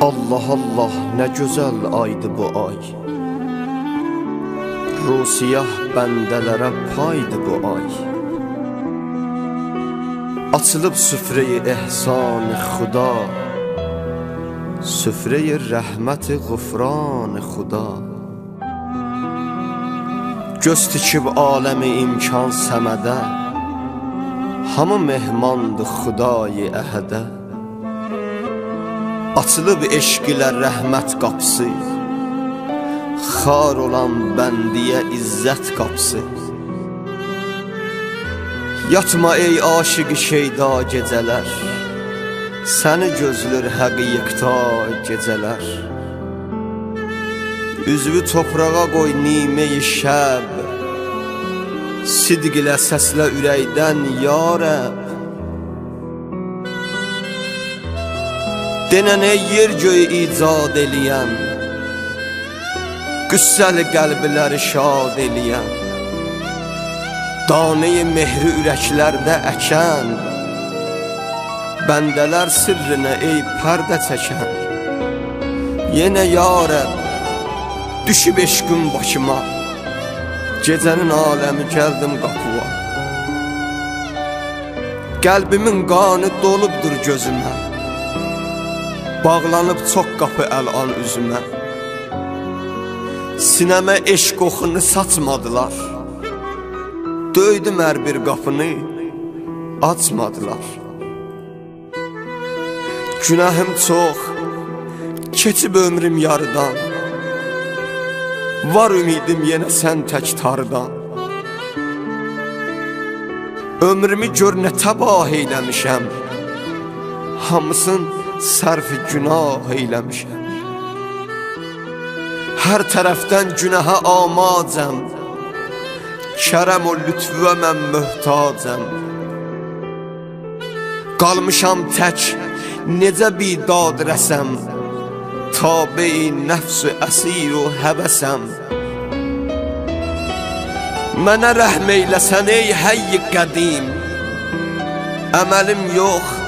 Allah Allah, nə gözəl aydı bu ay. Rusiyah bəndələrə paydı bu ay. Açılıb süfrəyi ehsan-ı xuda, süfrəyi rəhmət-iğufran-ı xuda. Göz tikib aləmi imkan səmədə, hamı mehmandı xudayı əhədə. Açılıb eşq ilə rəhmət qapısı, xar olan bəndiyə izzət qapısı. Yatma ey aşıqı şeyda gecələr, səni gözlür həqiqta gecələr. Üzvü toprağa qoy nimə-i şəb, sidq ilə səslə ürəkdən ya Rəbb. Denən ey yer göyü icad eləyən, qüssəli qəlbləri şad eləyən, daneyi mehri ürəklərdə əkən, bəndələr sirrinə ey pərdə çəkən. Yenə ya Rəbb, düşüb eşqim başıma, gecənin aləmi gəldim qapıva. Qəlbimin qanı dolubdur gözümə, bağlanıb çox qapı əl-an üzümə. Sinəmə eşq oxunu saçmadılar, döydüm hər bir qapını, açmadılar. Günahım çox, keçib ömrüm yarıdan, var ümidim yenə sən tək tardan. Ömrümü gör nə təbah eyləmişəm, hamısın sərf-i günah eyləmişəm. Hər tərəfdən günaha amacəm, kərəm o lütfə mən möhtacəm. Qalmışam tək, necə bidad rəsəm, tabe-i nəfs-ü əsir o həvəsəm. Mənə rəhm eyləsən ey həy-i qədim, əməlim yox,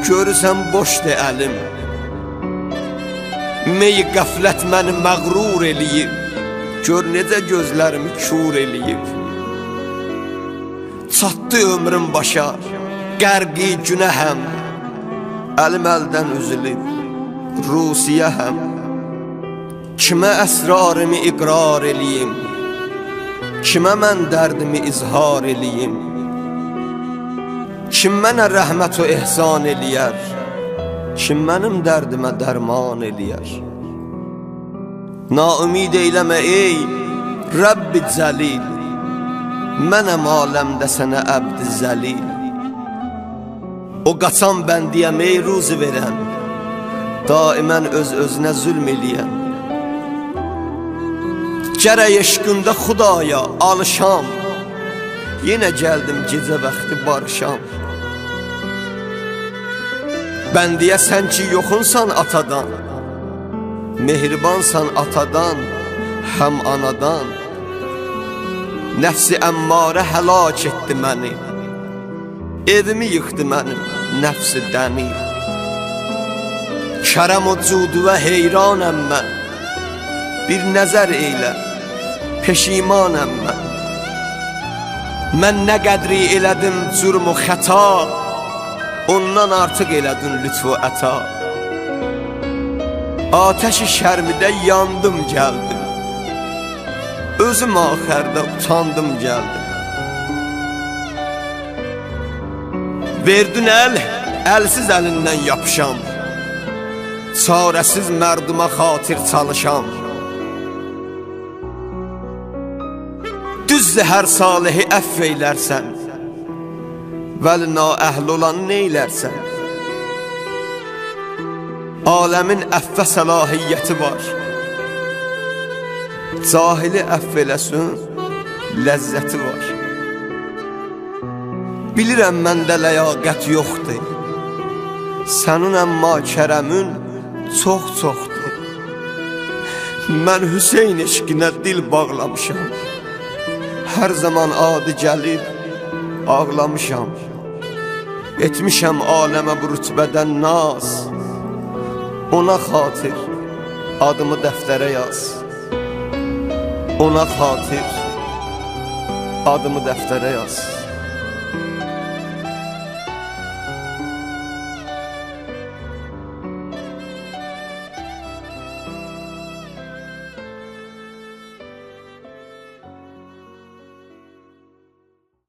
görürsən boşdur əlim. Mey qəflət məni məğrur eləyib, gör necə gözlərimi kür eləyib. Çatdı ömrüm başa, qərqi günəhəm, əlim əldən üzülüb, Rusiyəhəm. Kimə əsrarımı iqrar eləyim, kimə mən dərdimi izhar eləyim. Kim mənə rəhmət o ehsan eləyər, kim mənim dərdimə dərman eləyər. Naümid eyləmə ey Rəbbi Cəlil, mənəm aləmdə sənə əbd-i zəlil. O qaçan bəndiyəm ey ruzi verən, daimən öz-özünə zülm eləyən. Gərək eşqində xudaya alışam, yenə gəldim gecə vaxtı barışam. Bəndiyə sən ki yoxunsan atadan, mehribansan atadan, həm anadan. Nəfsi əmmarə həlak etdi məni, evimi yıxdı mənim nəfsi dəmi. Kərəm o cuduvə heyranəm mən, bir nəzər eylə, peşimanəm mən. Mən nə qədri elədim cürm u xəta, ondan artıq elədin lütfu əta. Atəşi şərmidə yandım gəldim, özüm axərdə utandım gəldim. Verdin əl, əlsiz əlindən yapışam, çarəsiz mərduma xatir çalışam. Düzdür hər salihi əff eylərsən, vəli naəhl olanı neylərsən. Aləmin əffə səlahiyyəti var. Cahili əff eləsin, ləzzəti var. Bilirəm məndə ləyaqət yoxdur, sənin əmma kərəmin çox-çoxdur. Mən Hüseyn eşqinə dil bağlamışam, hər zaman adı gəlib ağlamışam. Etmişəm aləmə bu rütbədən naz, ona xatir adımı dəftərə yaz. Ona xatir adımı dəftərə yaz.